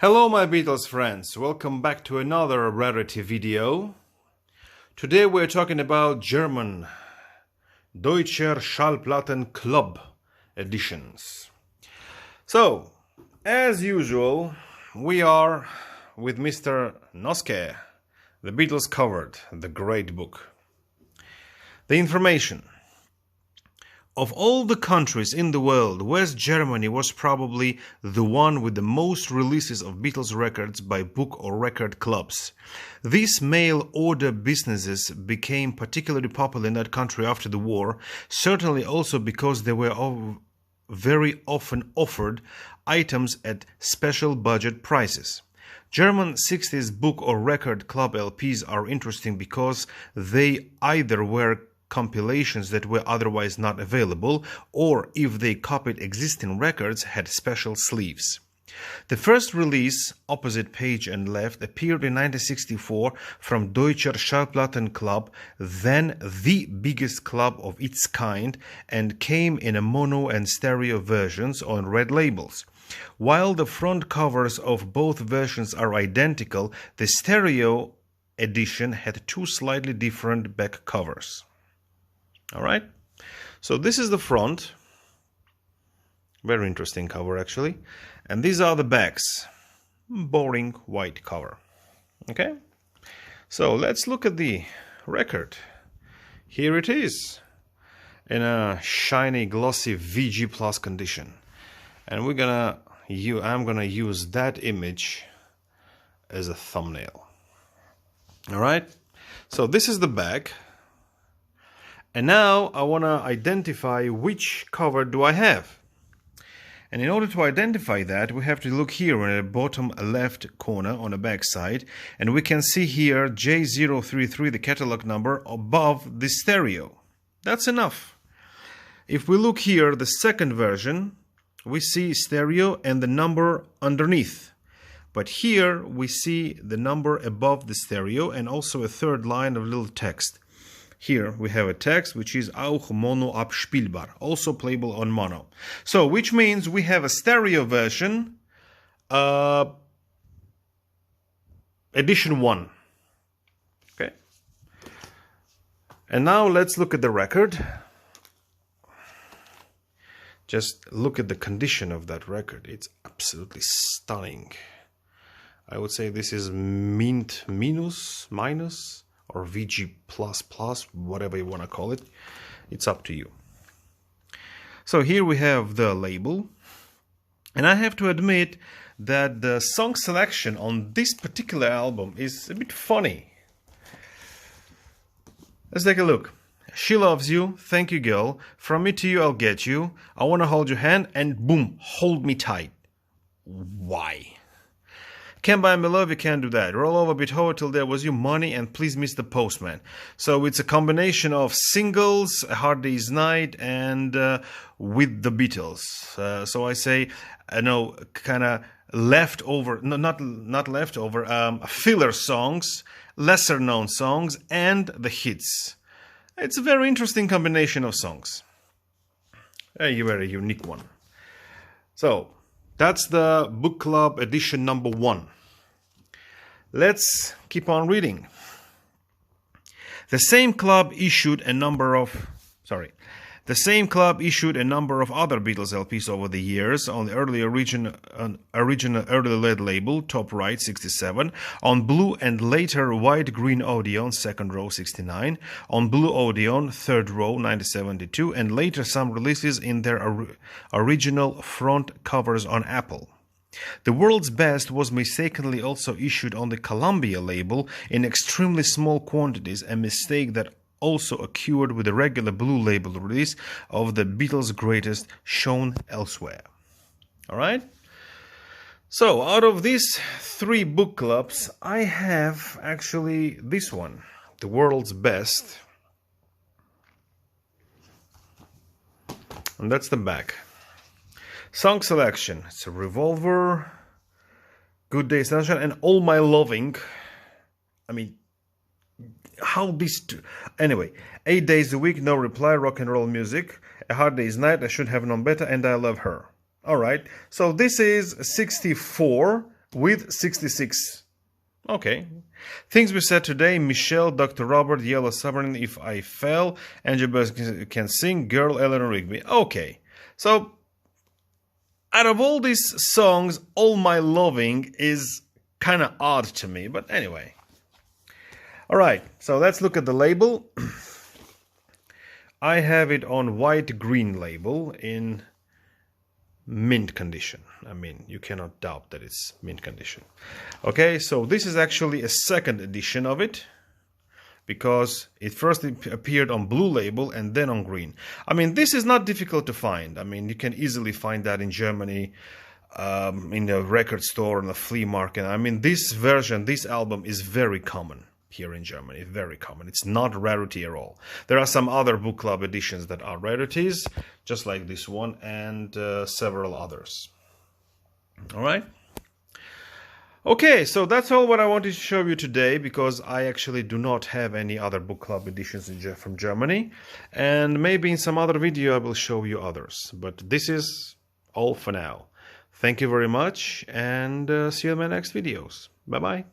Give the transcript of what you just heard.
Hello my Beatles friends, welcome back to another rarity video. Today we're talking about German Deutscher Schallplattenclub editions. So, as usual, we are with Mr. Noske, The Beatles Covered, the great book. The information. Of all the countries in the world, West Germany was probably the one with the most releases of Beatles records by book or record clubs. These mail-order businesses became particularly popular in that country after the war, certainly also because they were very often offered items at special budget prices. German 60s book or record club LPs are interesting because they either were compilations that were otherwise not available, or if they copied existing records, had special sleeves. The first release, opposite page and left, appeared in 1964 from Deutscher Schallplattenclub, then the biggest club of its kind, and came in a mono and stereo versions on red labels. While the front covers of both versions are identical, the stereo edition had two slightly different back covers. Alright, so this is the front, very interesting cover actually, and these are the backs, boring white cover. Okay, so let's look at the record. Here it is, in a shiny glossy VG Plus condition, and I'm gonna use that image as a thumbnail. Alright, so this is the back. And now I want to identify which cover do I have. And in order to identify that, we have to look here in the bottom left corner on the back side, and we can see here J033, the catalog number, above the stereo. That's enough. If we look here, the second version, we see stereo and the number underneath. But here we see the number above the stereo and also a third line of little text. Here we have a text which is auch mono abspielbar, also playable on mono. So, which means we have a stereo version, edition 1. Okay. And now let's look at the record. Just look at the condition of that record. It's absolutely stunning. I would say this is mint minus, or VG++, whatever you want to call it. It's up to you. So here we have the label. And I have to admit that the song selection on this particular album is a bit funny. Let's take a look. She Loves You, Thank You Girl, From Me to You I'll Get You, I Wanna Hold Your Hand, and boom, Hold Me Tight. Why? Can't Buy Me Love, You Can't Do That. Roll Over, Bit Over, Till There Was You, Money, and Please Miss the Postman. So it's a combination of singles, A Hard Day's Night, and with the Beatles. So I say, kind of leftover, not leftover, filler songs, lesser known songs, and the hits. It's a very interesting combination of songs. A very unique one. So, that's the book club edition number 1. Let's keep on reading. The same club issued a number of other Beatles LPs over the years on the original early lead label, top right 67, on blue and later white green Odeon, second row 69, on blue Odeon, third row 1972, and later some releases in their original front covers on Apple. The World's Best was mistakenly also issued on the Columbia label in extremely small quantities, a mistake that also occurred with the regular blue label release of the Beatles' Greatest shown elsewhere. Alright? So, out of these 3 book clubs, I have actually this one, The World's Best. And that's the back. Song selection. It's a Revolver, Good Day Sunshine, and All My Loving. I mean, how these two... Anyway, 8 Days a Week, No Reply, Rock and Roll Music, A Hard Day's Night, I Should Have Known Better, and I Love Her. Alright, so this is 64 with 66. Okay. Things we said today: Michelle, Dr. Robert, Yellow Submarine, If I Fell, Angela Can Sing, Girl, Eleanor Rigby. Okay. So, out of all these songs, All My Loving is kind of odd to me. But anyway. Alright, so let's look at the label. I have it on white-green label in mint condition. I mean, you cannot doubt that it's mint condition. Okay, so this is actually a second edition of it, because it first appeared on blue label and then on green. I mean, this is not difficult to find. I mean, you can easily find that in Germany, in a record store, in a flea market. I mean, this version, this album is very common here in Germany, very common. It's not a rarity at all. There are some other book club editions that are rarities, just like this one, and several others. All right. Okay, so that's all what I wanted to show you today, because I actually do not have any other book club editions from Germany, and maybe in some other video I will show you others. But this is all for now. Thank you very much, and see you in my next videos. Bye-bye.